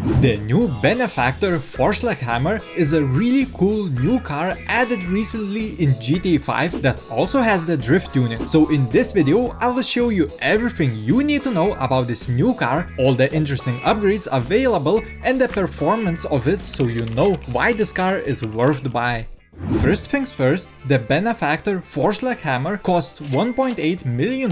The new Benefactor Vorschlaghammer is a really cool new car added recently in GTA5 that also has the drift tuning. So in this video I will show you everything you need to know about this new car, all the interesting upgrades available and the performance of it, so you know why this car is worth the buy. First things first, the Benefactor Vorschlaghammer costs $1.8 million,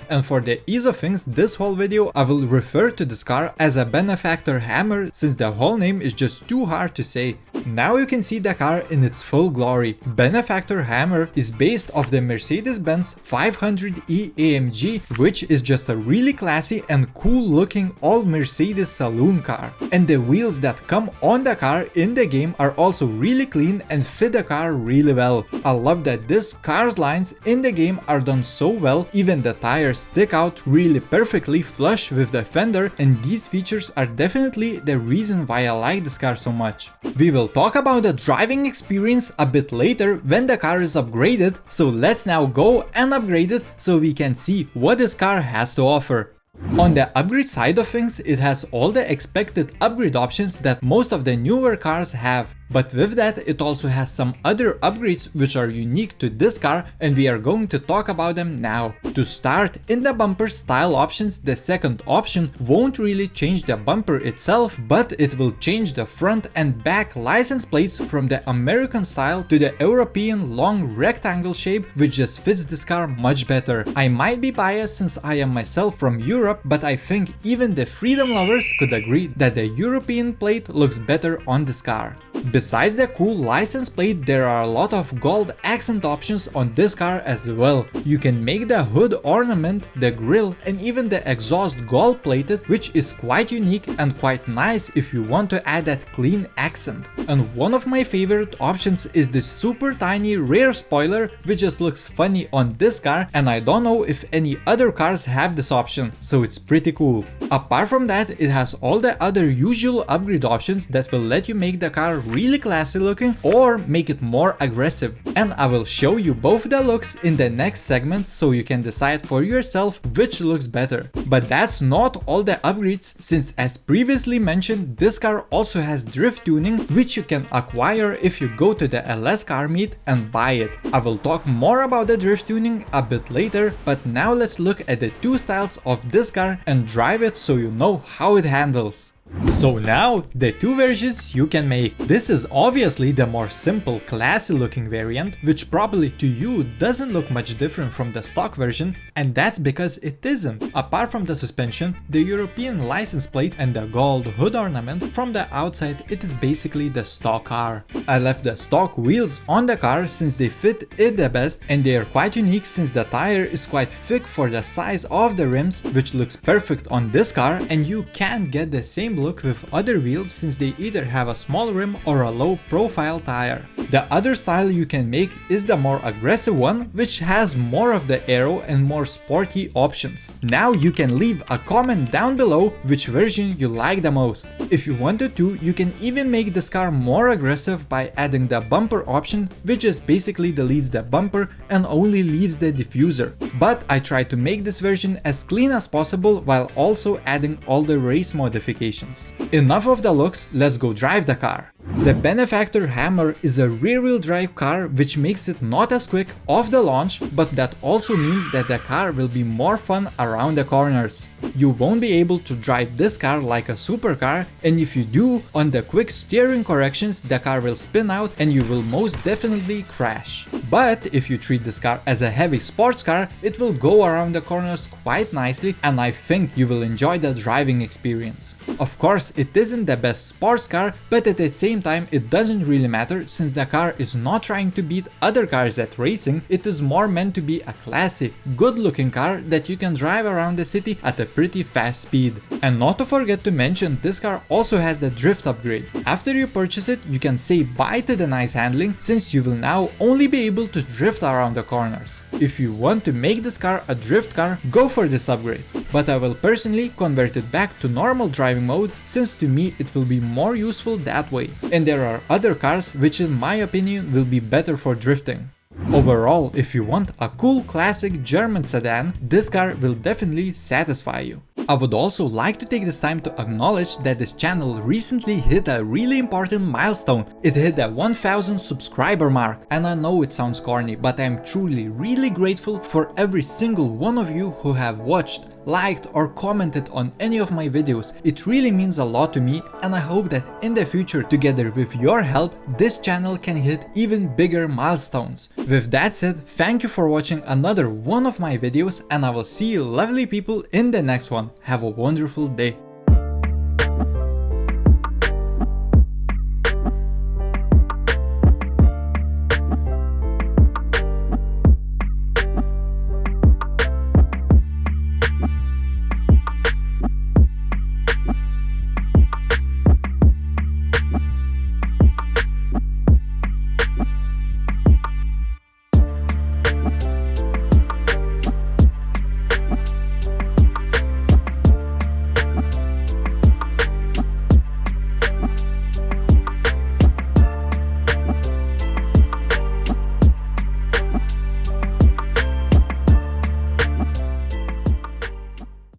and for the ease of things, this whole video I will refer to this car as a Benefactor Hammer since the whole name is just too hard to say. Now you can see the car in its full glory. Benefactor Hammer is based off the Mercedes-Benz 500e AMG, which is just a really classy and cool looking old Mercedes saloon car. And the wheels that come on the car in the game are also really clean and fit the car really well. I love that this car's lines in the game are done so well, even the tires stick out really perfectly flush with the fender, and these features are definitely the reason why I like this car so much. We will talk about the driving experience a bit later when the car is upgraded, so let's now go and upgrade it so we can see what this car has to offer. On the upgrade side of things, it has all the expected upgrade options that most of the newer cars have. But with that, it also has some other upgrades which are unique to this car, and we are going to talk about them now. To start, in the bumper style options, the second option won't really change the bumper itself, but it will change the front and back license plates from the American style to the European long rectangle shape, which just fits this car much better. I might be biased since I am myself from Europe, but I think even the freedom lovers could agree that the European plate looks better on this car. Besides the cool license plate, there are a lot of gold accent options on this car as well. You can make the hood ornament, the grille and even the exhaust gold plated, which is quite unique and quite nice if you want to add that clean accent. And one of my favorite options is the super tiny rear spoiler, which just looks funny on this car, and I don't know if any other cars have this option, so it's pretty cool. Apart from that, it has all the other usual upgrade options that will let you make the car really classy looking or make it more aggressive, and I will show you both the looks in the next segment so you can decide for yourself which looks better. But that's not all the upgrades, since as previously mentioned, this car also has drift tuning, which you can acquire if you go to the LS car meet and buy it. I will talk more about the drift tuning a bit later, but now let's look at the two styles of this car and drive it so you know how it handles. So now, the two versions you can make. This is obviously the more simple, classy looking variant, which probably to you doesn't look much different from the stock version, and that's because it isn't. Apart from the suspension, the European license plate and the gold hood ornament, from the outside it is basically the stock car. I left the stock wheels on the car since they fit it the best, and they are quite unique since the tire is quite thick for the size of the rims, which looks perfect on this car, and you can't get the same look with other wheels since they either have a small rim or a low profile tire. The other style you can make is the more aggressive one, which has more of the aero and more sporty options. Now you can leave a comment down below which version you like the most. If you wanted to, you can even make this car more aggressive by adding the bumper option, which just basically deletes the bumper and only leaves the diffuser. But I tried to make this version as clean as possible while also adding all the race modifications. Enough of the looks, let's go drive the car. The Benefactor Hammer is a rear-wheel drive car, which makes it not as quick off the launch, but that also means that the car will be more fun around the corners. You won't be able to drive this car like a supercar, and if you do, on the quick steering corrections the car will spin out and you will most definitely crash. But if you treat this car as a heavy sports car, it will go around the corners quite nicely, and I think you will enjoy the driving experience. Of course, it isn't the best sports car, but at the same time it doesn't really matter since the car is not trying to beat other cars at racing, it is more meant to be a classy, good looking car that you can drive around the city at a pretty fast speed. And not to forget to mention, this car also has the drift upgrade. After you purchase it, you can say bye to the nice handling since you will now only be able to drift around the corners. If you want to make this car a drift car, go for this upgrade. But I will personally convert it back to normal driving mode since to me it will be more useful that way. And there are other cars which in my opinion will be better for drifting. Overall, if you want a cool classic German sedan, this car will definitely satisfy you. I would also like to take this time to acknowledge that this channel recently hit a really important milestone. It hit the 1000 subscriber mark, and I know it sounds corny, but I am truly really grateful for every single one of you who have watched, liked or commented on any of my videos. It really means a lot to me, and I hope that in the future, together with your help, this channel can hit even bigger milestones. With that said, thank you for watching another one of my videos, and I will see you lovely people in the next one. Have a wonderful day.